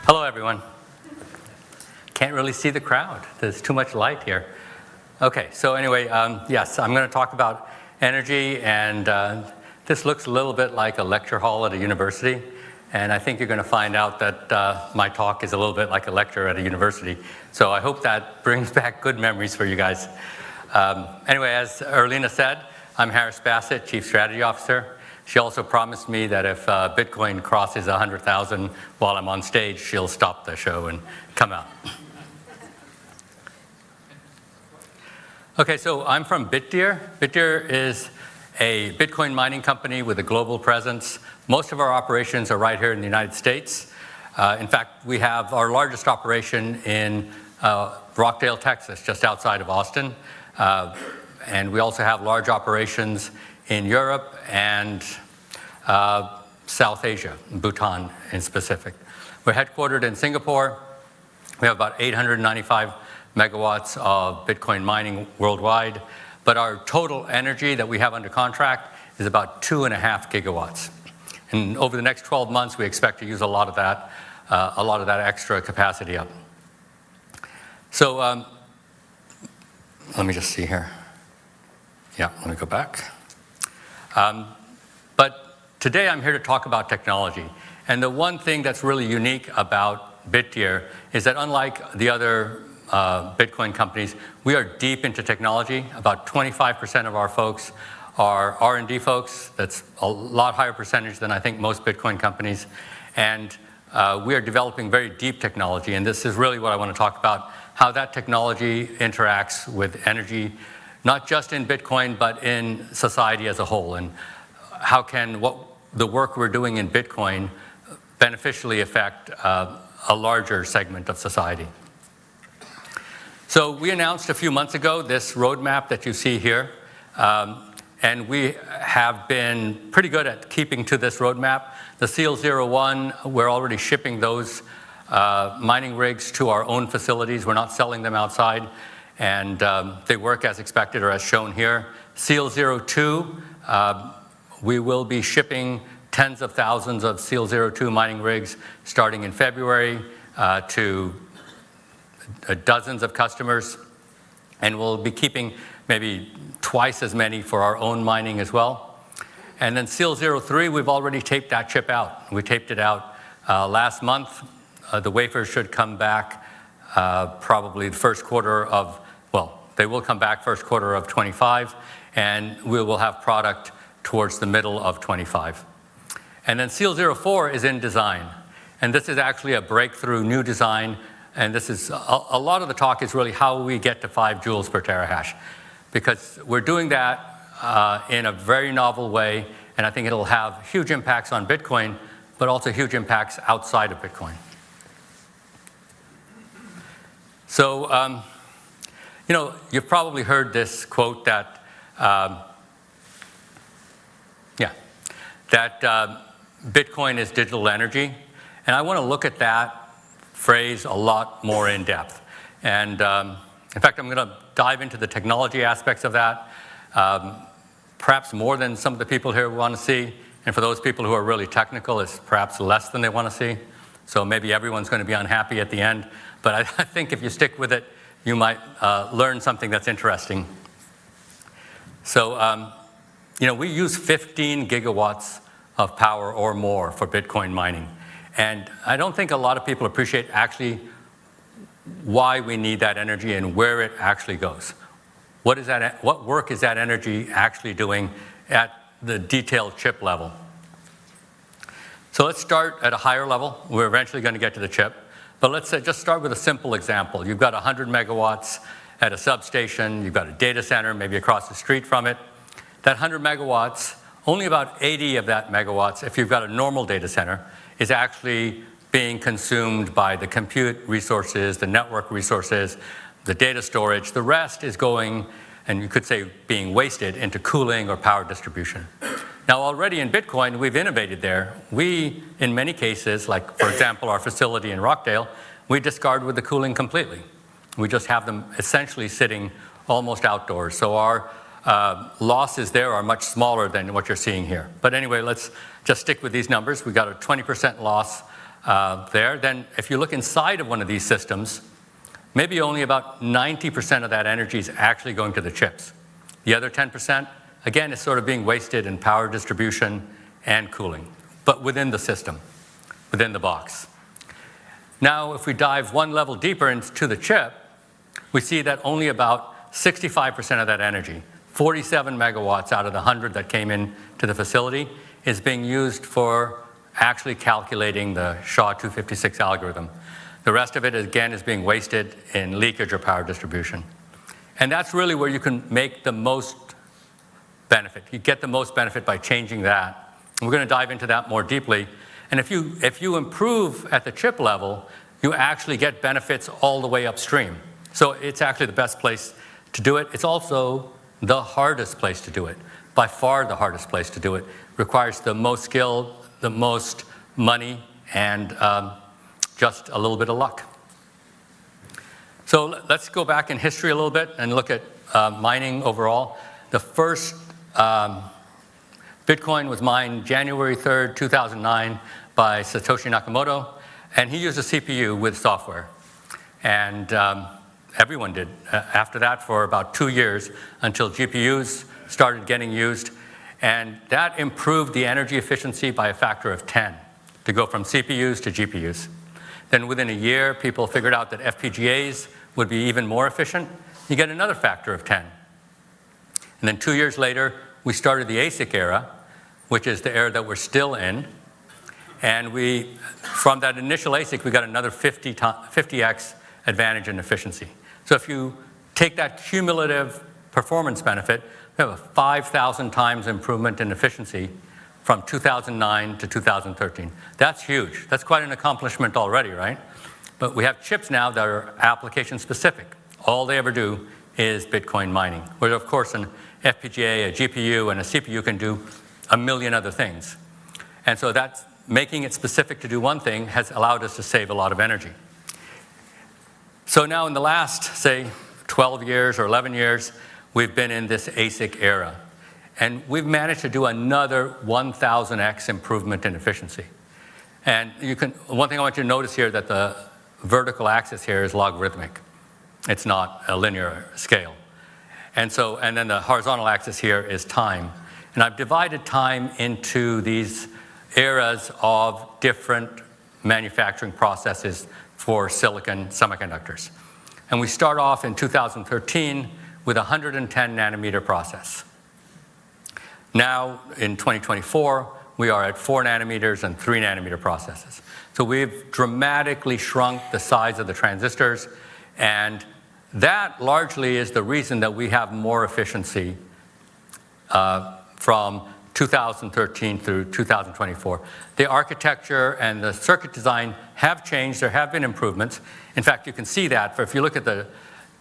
Hello, everyone. Can't really see the crowd. There's too much light here. Okay, so anyway, yes, I'm going to talk about energy, and this looks a little bit like a lecture hall at a university, and I think you're going to find out that my talk is a little bit like a lecture at a university. So I hope that brings back good memories for you guys. Anyway, as Erlina said, I'm Harris Basit, Chief Strategy Officer. She also promised me that if Bitcoin crosses 100,000 while I'm on stage, she'll stop the show and come out. Okay, so I'm from Bitdeer. Bitdeer is a Bitcoin mining company with a global presence. Most of our operations are right here in the United States. In fact, we have our largest operation in Rockdale, Texas, just outside of Austin. And we also have large operations in Europe and South Asia, Bhutan in specific. We're headquartered in Singapore. We have about 895 megawatts of Bitcoin mining worldwide, but our total energy that we have under contract is about 2.5 gigawatts. And over the next 12 months, we expect to use a lot of that extra capacity up. So let me just see here. Yeah, let me go back. But today I'm here to talk about technology. And the one thing that's really unique about Bitdeer is that unlike the other Bitcoin companies, we are deep into technology. About 25% of our folks are R&D folks. That's a lot higher percentage than I think most Bitcoin companies. And we are developing very deep technology. And this is really what I want to talk about, how that technology interacts with energy, not just in Bitcoin, but in society as a whole. And how can the work we're doing in Bitcoin beneficially affect a larger segment of society. So we announced a few months ago this roadmap that you see here. And we have been pretty good at keeping to this roadmap. The Seal 01, we're already shipping those mining rigs to our own facilities. We're not selling them outside. And they work as expected or as shown here. Seal 02, we will be shipping tens of thousands of Seal 02 mining rigs starting in February to dozens of customers. And we'll be keeping maybe twice as many for our own mining as well. And then Seal 03, we've already taped that chip out. We taped it out last month. The wafers should come back probably the first quarter of, well, they will come back first quarter of 25, and we will have product towards the middle of 25. And then Seal 04 is in design. And this is actually a breakthrough new design. And this is, a lot of the talk is really how we get to 5 joules per terahash. Because we're doing that in a very novel way, and I think it'll have huge impacts on Bitcoin, but also huge impacts outside of Bitcoin. So, you know, you've probably heard this quote that, Bitcoin is digital energy. And I want to look at that phrase a lot more in depth. And in fact, I'm going to dive into the technology aspects of that, perhaps more than some of the people here want to see. And for those people who are really technical, it's perhaps less than they want to see. So maybe everyone's going to be unhappy at the end. But I think if you stick with it, you might learn something that's interesting. So, you know, we use 15 gigawatts of power or more for Bitcoin mining. And I don't think a lot of people appreciate actually why we need that energy and where it actually goes. What work is that energy actually doing at the detailed chip level? So let's start at a higher level. We're eventually going to get to the chip. But let's just start with a simple example. You've got 100 megawatts at a substation. You've got a data center maybe across the street from it. That 100 megawatts, only about 80 of that megawatts, if you've got a normal data center, is actually being consumed by the compute resources, the network resources, the data storage. The rest is going, and you could say being wasted, into cooling or power distribution. Now already in Bitcoin, we've innovated there. We, in many cases, like for example, our facility in Rockdale, we discard with the cooling completely. We just have them essentially sitting almost outdoors. So our losses there are much smaller than what you're seeing here. But anyway, let's just stick with these numbers. We got a 20% loss there. Then if you look inside of one of these systems, maybe only about 90% of that energy is actually going to the chips. The other 10%, again, is sort of being wasted in power distribution and cooling, but within the system, within the box. Now, if we dive one level deeper into the chip, we see that only about 65% of that energy, 47 megawatts out of the 100 that came in to the facility, is being used for actually calculating the SHA-256 algorithm. The rest of it, again, is being wasted in leakage or power distribution. And that's really where you can make the most benefit. You get the most benefit by changing that. And we're going to dive into that more deeply. And if you improve at the chip level, you actually get benefits all the way upstream. So it's actually the best place to do it. It's also the hardest place to do it. By far the hardest place to do it. Requires the most skill, the most money, and just a little bit of luck. So let's go back in history a little bit and look at mining overall. The first Bitcoin was mined January 3rd, 2009 by Satoshi Nakamoto, and he used a CPU with software. And everyone did after that for about 2 years until GPUs started getting used. And that improved the energy efficiency by a factor of 10 to go from CPUs to GPUs. Then within a year, people figured out that FPGAs would be even more efficient. You get another factor of 10. And then 2 years later, we started the ASIC era, which is the era that we're still in. And from that initial ASIC, we got another 50x advantage in efficiency. So if you take that cumulative performance benefit, we have a 5,000 times improvement in efficiency from 2009 to 2013. That's huge. That's quite an accomplishment already, right? But we have chips now that are application specific. All they ever do is Bitcoin mining, where of course an FPGA, a GPU, and a CPU can do a million other things. And so that's making it specific to do one thing has allowed us to save a lot of energy. So now in the last, say, 12 years or 11 years, we've been in this ASIC era. And we've managed to do another 1,000x improvement in efficiency. And one thing I want you to notice here that the vertical axis here is logarithmic. It's not a linear scale. And then the horizontal axis here is time. And I've divided time into these eras of different manufacturing processes for silicon semiconductors. And we start off in 2013 with a 110 nanometer process. Now, in 2024, we are at 4 nanometers and 3 nanometer processes. So we've dramatically shrunk the size of the transistors, and that largely is the reason that we have more efficiency from 2013 through 2024. The architecture and the circuit design have changed. There have been improvements. In fact, you can see that if you look at the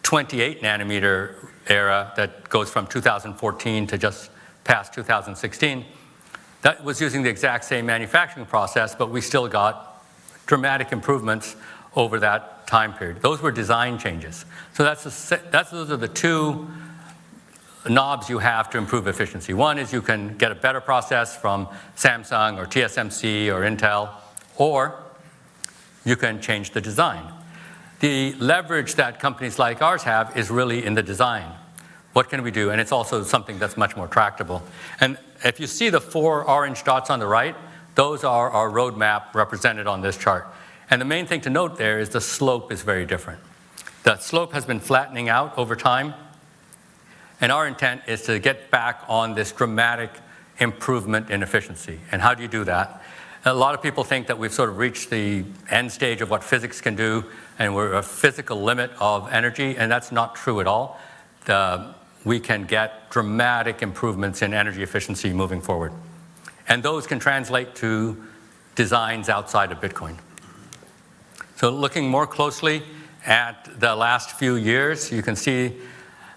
28 nanometer era that goes from 2014 to just past 2016, that was using the exact same manufacturing process, but we still got dramatic improvements over that time period. Those were design changes. So those are the two knobs you have to improve efficiency. One is you can get a better process from Samsung or TSMC or Intel, or you can change the design. The leverage that companies like ours have is really in the design. What can we do? And it's also something that's much more tractable. And if you see the 4 orange dots on the right, those are our roadmap represented on this chart. And the main thing to note there is the slope is very different. The slope has been flattening out over time. And our intent is to get back on this dramatic improvement in efficiency. And how do you do that? A lot of people think that we've sort of reached the end stage of what physics can do, and we're a physical limit of energy, and that's not true at all. We can get dramatic improvements in energy efficiency moving forward. And those can translate to designs outside of Bitcoin. So looking more closely at the last few years, you can see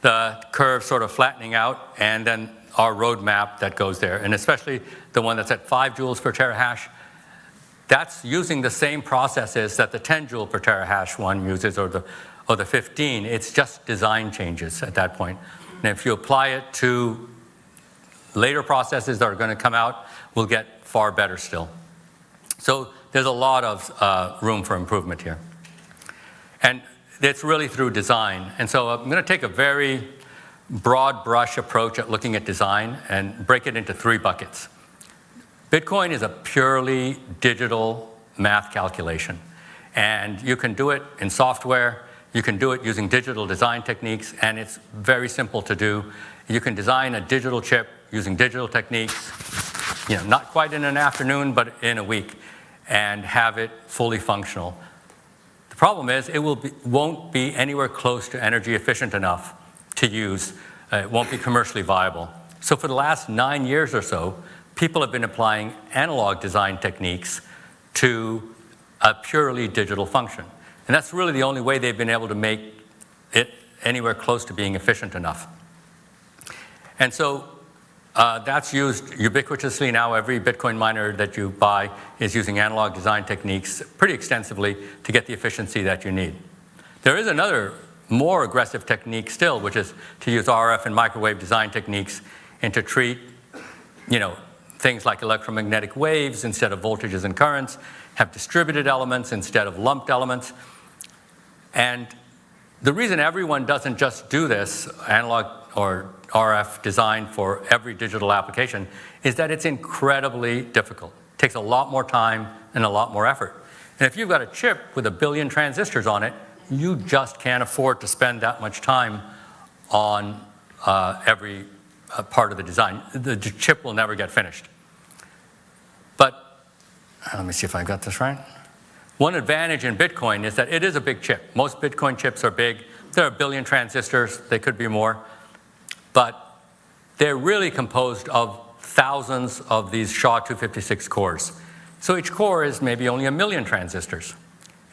the curve sort of flattening out, and then our roadmap that goes there, and especially the one that's at 5 joules per terahash. That's using the same processes that the 10 joule per terahash one uses, or the 15. It's just design changes at that point. And if you apply it to later processes that are going to come out, we'll get far better still. So there's a lot of room for improvement here. And it's really through design. And so I'm going to take a very broad brush approach at looking at design and break it into 3 buckets. Bitcoin is a purely digital math calculation. And you can do it in software, you can do it using digital design techniques, and it's very simple to do. You can design a digital chip using digital techniques, not quite in an afternoon, but in a week, and have it fully functional. The problem is it won't be anywhere close to energy efficient enough to use. It won't be commercially viable. So for the last 9 years or so, people have been applying analog design techniques to a purely digital function. And that's really the only way they've been able to make it anywhere close to being efficient enough. And so that's used ubiquitously now. Every Bitcoin miner that you buy is using analog design techniques pretty extensively to get the efficiency that you need. There is another more aggressive technique still, which is to use RF and microwave design techniques and to treat, things like electromagnetic waves instead of voltages and currents, have distributed elements instead of lumped elements. And the reason everyone doesn't just do this, analog or RF design for every digital application, is that it's incredibly difficult. It takes a lot more time and a lot more effort. And if you've got a chip with 1 billion transistors on it, you just can't afford to spend that much time on every part of the design. The chip will never get finished. But let me see if I got this right. One advantage in Bitcoin is that it is a big chip. Most Bitcoin chips are big. There are 1 billion transistors. They could be more. But they're really composed of thousands of these SHA-256 cores. So each core is maybe only 1 million transistors.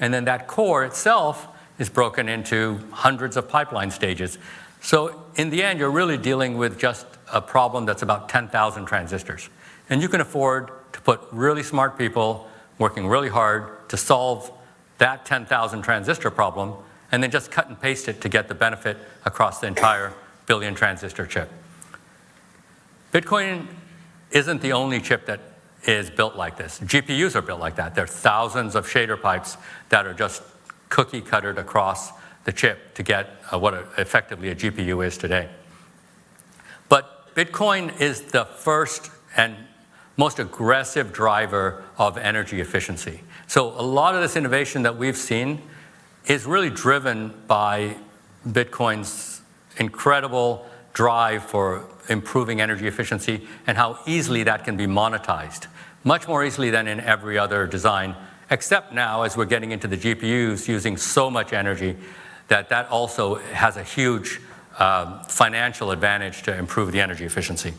And then that core itself is broken into hundreds of pipeline stages. So in the end, you're really dealing with just a problem that's about 10,000 transistors. And you can afford to put really smart people working really hard to solve that 10,000 transistor problem, and then just cut and paste it to get the benefit across the entire 1 billion transistor chip. Bitcoin isn't the only chip that is built like this. GPUs are built like that. There are thousands of shader pipes that are just cookie cuttered across the chip to get what effectively a GPU is today. But Bitcoin is the first and most aggressive driver of energy efficiency. So a lot of this innovation that we've seen is really driven by Bitcoin's incredible drive for improving energy efficiency and how easily that can be monetized. Much more easily than in every other design, except now as we're getting into the GPUs using so much energy that also has a huge financial advantage to improve the energy efficiency.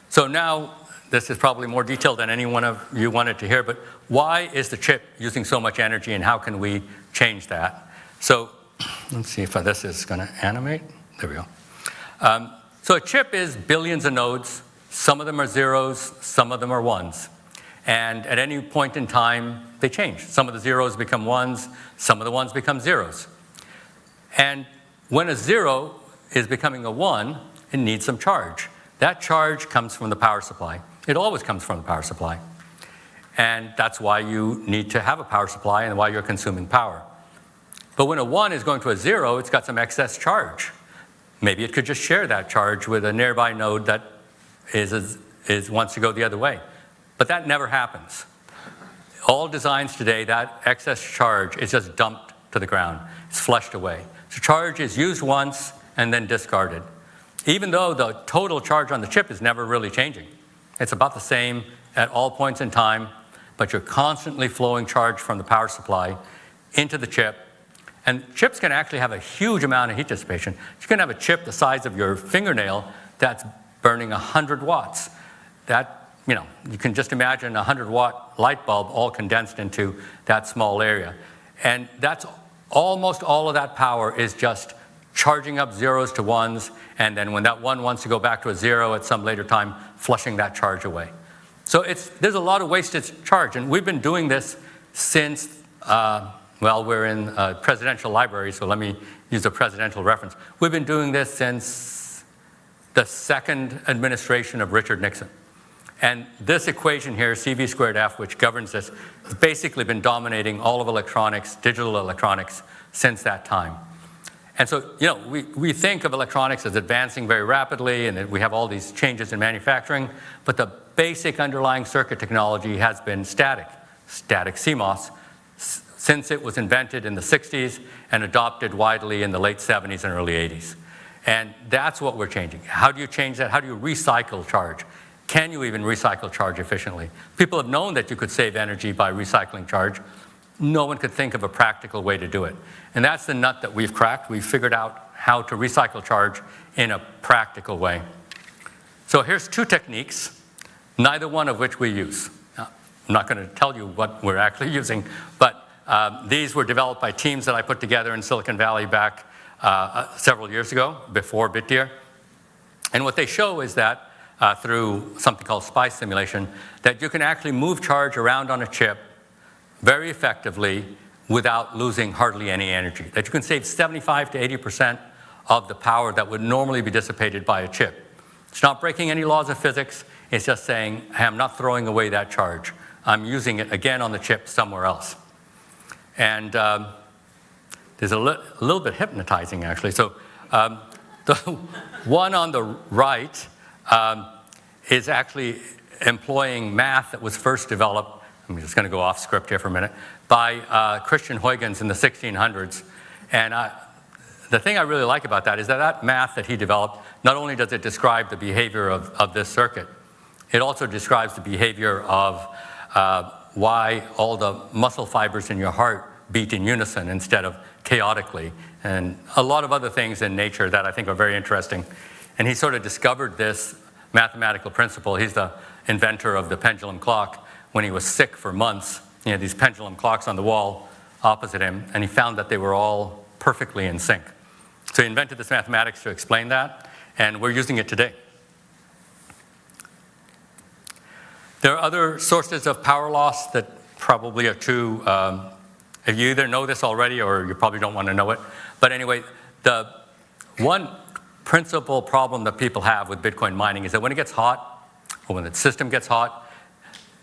So now, this is probably more detailed than any one of you wanted to hear, but why is the chip using so much energy and how can we change that? So let's see if this is going to animate. There we go. So a chip is billions of nodes. Some of them are zeros, some of them are ones. And at any point in time, they change. Some of the zeros become ones, some of the ones become zeros. And when a zero is becoming a one, it needs some charge. That charge comes from the power supply. It always comes from the power supply. And that's why you need to have a power supply and why you're consuming power. But when a one is going to a zero, it's got some excess charge. Maybe it could just share that charge with a nearby node that wants to go the other way. But that never happens. All designs today, that excess charge is just dumped to the ground. It's flushed away. So charge is used once and then discarded. Even though the total charge on the chip is never really changing. It's about the same at all points in time, but you're constantly flowing charge from the power supply into the chip. And chips can actually have a huge amount of heat dissipation. You can have a chip the size of your fingernail that's burning 100 watts. That, you can just imagine a 100-watt light bulb all condensed into that small area. And that's almost all of that power is just charging up zeros to ones, and then when that one wants to go back to a zero at some later time, flushing that charge away. So there's a lot of wasted charge, and we've been doing this since Well, we're in a presidential library, so let me use a presidential reference. We've been doing this since the second administration of Richard Nixon. And this equation here, CV squared F, which governs this, has basically been dominating all of electronics, digital electronics, since that time. And so, we think of electronics as advancing very rapidly, and that we have all these changes in manufacturing, but the basic underlying circuit technology has been static CMOS, since it was invented in the 60s and adopted widely in the late 70s and early 80s. And that's what we're changing. How do you change that? How do you recycle charge? Can you even recycle charge efficiently? People have known that you could save energy by recycling charge. No one could think of a practical way to do it. And that's the nut that we've cracked. We've figured out how to recycle charge in a practical way. So here's two techniques, neither one of which we use. Now, I'm not going to tell you what we're actually using, but these were developed by teams that I put together in Silicon Valley back several years ago, before Bitdeer. And what they show is that through something called SPICE simulation, that you can actually move charge around on a chip very effectively without losing hardly any energy. That you can save 75 to 80% of the power that would normally be dissipated by a chip. It's not breaking any laws of physics. It's just saying, hey, I'm not throwing away that charge. I'm using it again on the chip somewhere else. And there's a little bit hypnotizing, actually. So the one on the right is actually employing math that was first developed, I'm just going to go off script here for a minute, by Christian Huygens in the 1600s. And the thing I really like about that is that math that he developed, not only does it describe the behavior of this circuit, it also describes the behavior of why all the muscle fibers in your heart beat in unison instead of chaotically, and a lot of other things in nature that I think are very interesting. And he sort of discovered this mathematical principle. He's the inventor of the pendulum clock. When he was sick for months, he had these pendulum clocks on the wall opposite him, and he found that they were all perfectly in sync. So he invented this mathematics to explain that, and we're using it today. There are other sources of power loss that probably are true. You either know this already or you probably don't want to know it. But anyway, the one principal problem that people have with Bitcoin mining is that when it gets hot, or when the system gets hot,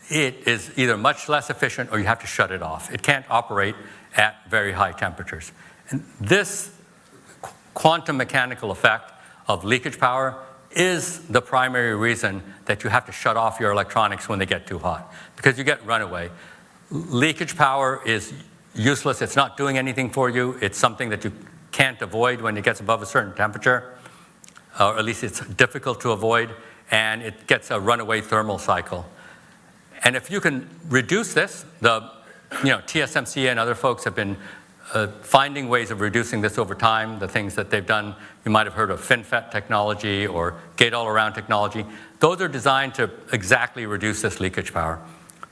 it is either much less efficient or you have to shut it off. It can't operate at very high temperatures. And this quantum mechanical effect of leakage power is the primary reason that you have to shut off your electronics when they get too hot, because you get runaway. Leakage power is useless. It's not doing anything for you. It's something that you can't avoid when it gets above a certain temperature, or at least it's difficult to avoid, and it gets a runaway thermal cycle. And if you can reduce this, TSMC and other folks have been finding ways of reducing this over time. The things that they've done, you might have heard of FinFET technology or gate-all-around technology. Those are designed to exactly reduce this leakage power.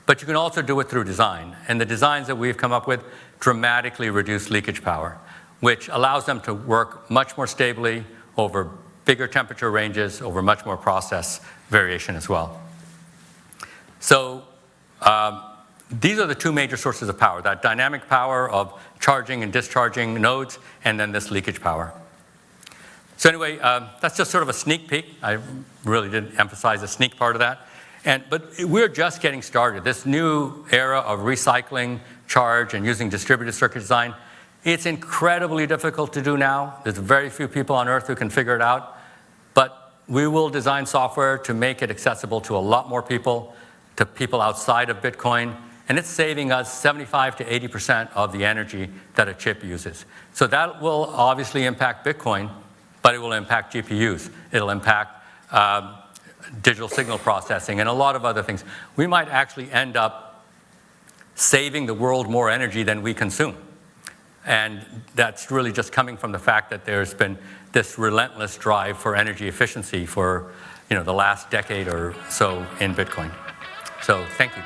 But you can also do it through design. And the designs that we've come up with dramatically reduce leakage power, which allows them to work much more stably over bigger temperature ranges, over much more process variation as well. So these are the two major sources of power, that dynamic power of charging and discharging nodes, and then this leakage power. So anyway, that's just sort of a sneak peek. I really didn't emphasize the sneak part of that. But we're just getting started. This new era of recycling charge and using distributed circuit design, it's incredibly difficult to do now. There's very few people on Earth who can figure it out. But we will design software to make it accessible to a lot more people, to people outside of Bitcoin. And it's saving us 75 to 80% of the energy that a chip uses. So that will obviously impact Bitcoin, but it will impact GPUs. It'll impact digital signal processing and a lot of other things. We might actually end up saving the world more energy than we consume. And that's really just coming from the fact that there's been this relentless drive for energy efficiency for the last decade or so in Bitcoin. So thank you.